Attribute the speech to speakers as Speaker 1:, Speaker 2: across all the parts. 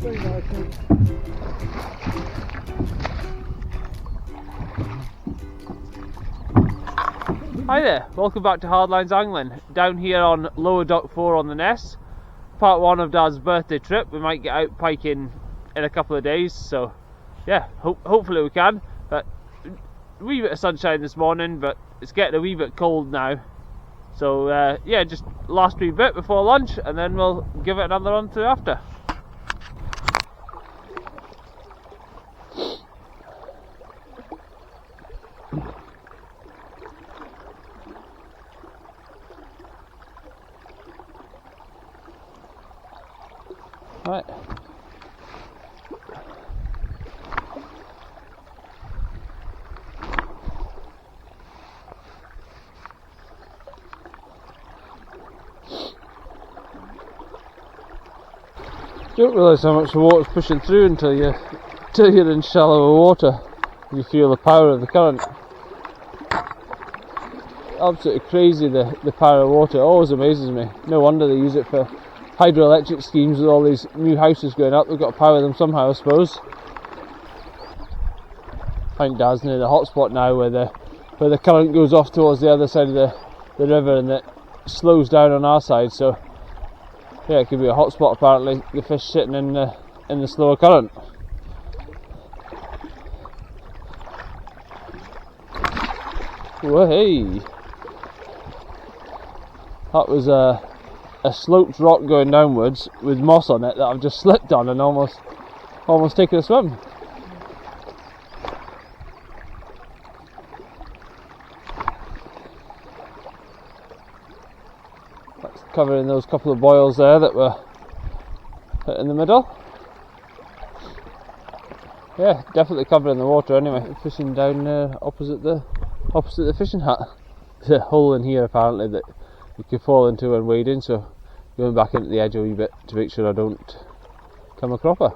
Speaker 1: Very nice, mate.
Speaker 2: Hi there, welcome back to Hardlines Angling. Down here on Lower Dochfour on the Ness. Part 1 of Dad's birthday trip. We might get out piking in a couple of days, so yeah, hopefully we can. But a wee bit of sunshine this morning, but it's getting a wee bit cold now. So yeah, just last wee bit before lunch, and then we'll give it another run through after. Right. You don't realise how much the water's pushing through until you're in shallower water. You feel the power of the current. Absolutely crazy, the power of water. It always amazes me. No wonder they use it for hydroelectric schemes with all these new houses going up. They've got to power them somehow, I suppose. I think Dad's near the hotspot now where the current goes off towards the other side of the river and it slows down on our side, so yeah, it could be a hotspot apparently, the fish sitting in the slower current. Whoa, hey! That was a sloped rock going downwards with moss on it that I've just slipped on and almost taken a swim. That's covering those couple of boils there that were in the middle. Yeah, definitely covering the water anyway. Fishing down opposite the fishing hut. There's a hole in here apparently that you could fall into and wade in, so going back into the edge a wee bit to make sure I don't come a cropper.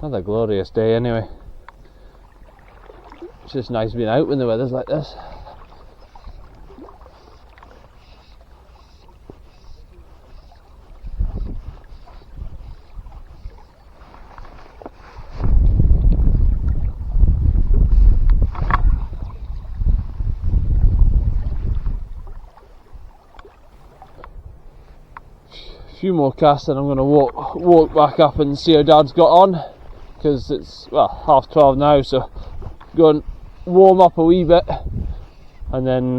Speaker 2: Another glorious day anyway. It's just nice being out when the weather's like this. Few more casts and I'm going to walk back up and see how Dad's got on, because it's, well, 12:30 now, so go and warm up a wee bit and then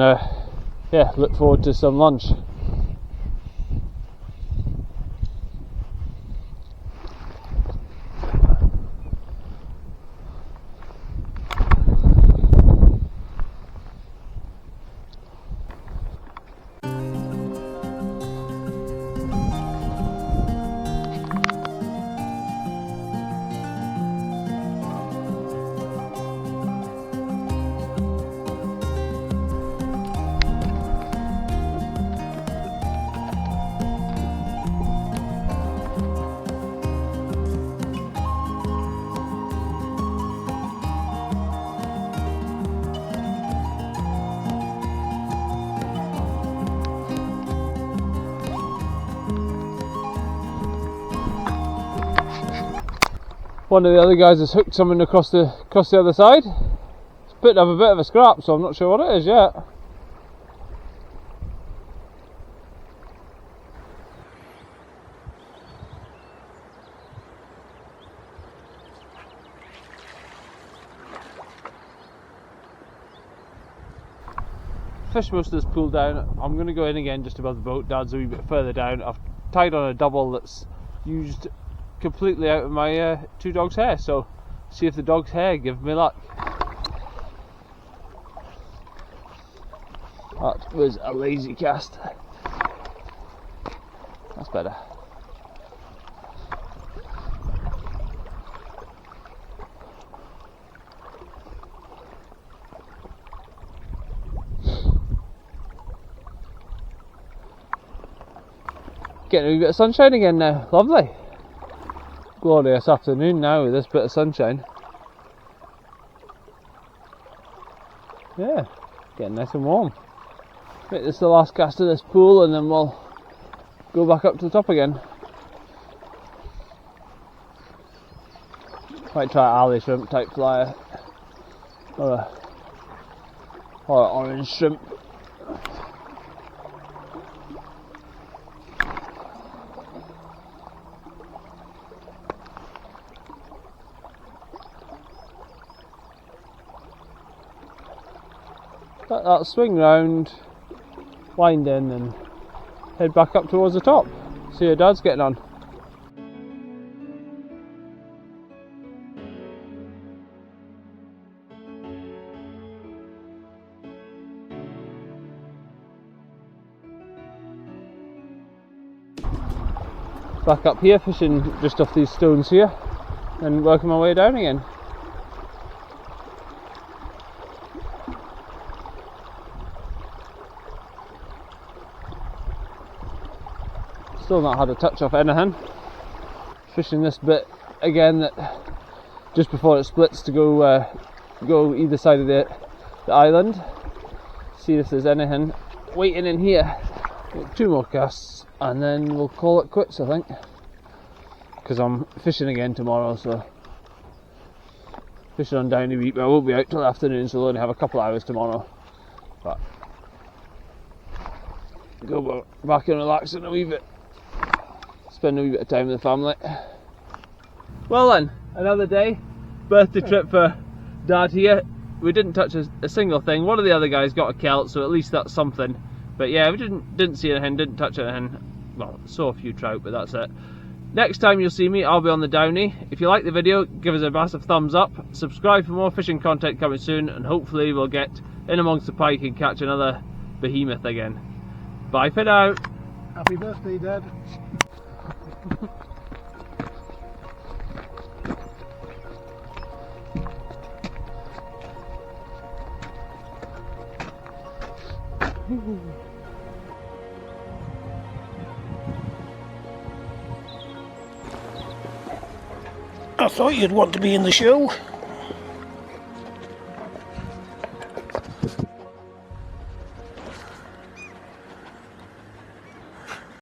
Speaker 2: yeah, look forward to some lunch. One of the other guys has hooked something across the other side. It's putting up a bit of a scrap, so I'm not sure what it is yet. Fish most of this pool down. I'm going to go in again just above the boat. Dad's a wee bit further down. I've tied on a double that's used completely out of my two dogs' hair, so see if the dog's hair gives me luck. That was a lazy cast. That's better. Getting a wee bit of sunshine again now, lovely. Glorious afternoon now with this bit of sunshine. Yeah, getting nice and warm. Make this the last cast of this pool and then we'll go back up to the top again. Might try alley shrimp type flyer or orange shrimp. Let that swing round, wind in and head back up towards the top. See how Dad's getting on. Back up here, fishing just off these stones here and working my way down again. Still not had a touch off anything. Fishing this bit again, that just before it splits to go either side of the island. See if there's anything waiting in here. Make 2 more casts and then we'll call it quits, I think, because I'm fishing again tomorrow. So fishing on Downy Beat, but I won't be out till afternoon, so we'll only have a couple of hours tomorrow. But go back and relax in a wee bit. Spend a wee bit of time with the family. Well then, another day. Birthday trip for Dad here. We didn't touch a single thing. One of the other guys got a kelp, so at least that's something. But yeah, we didn't see anything, didn't touch anything. Well, saw a few trout, but that's it. Next time you'll see me, I'll be on the Downy. If you like the video, give us a massive thumbs up. Subscribe for more fishing content coming soon, and hopefully we'll get in amongst the pike and catch another behemoth again. Bye for now.
Speaker 1: Happy birthday, Dad.
Speaker 3: I thought you'd want to be in the show.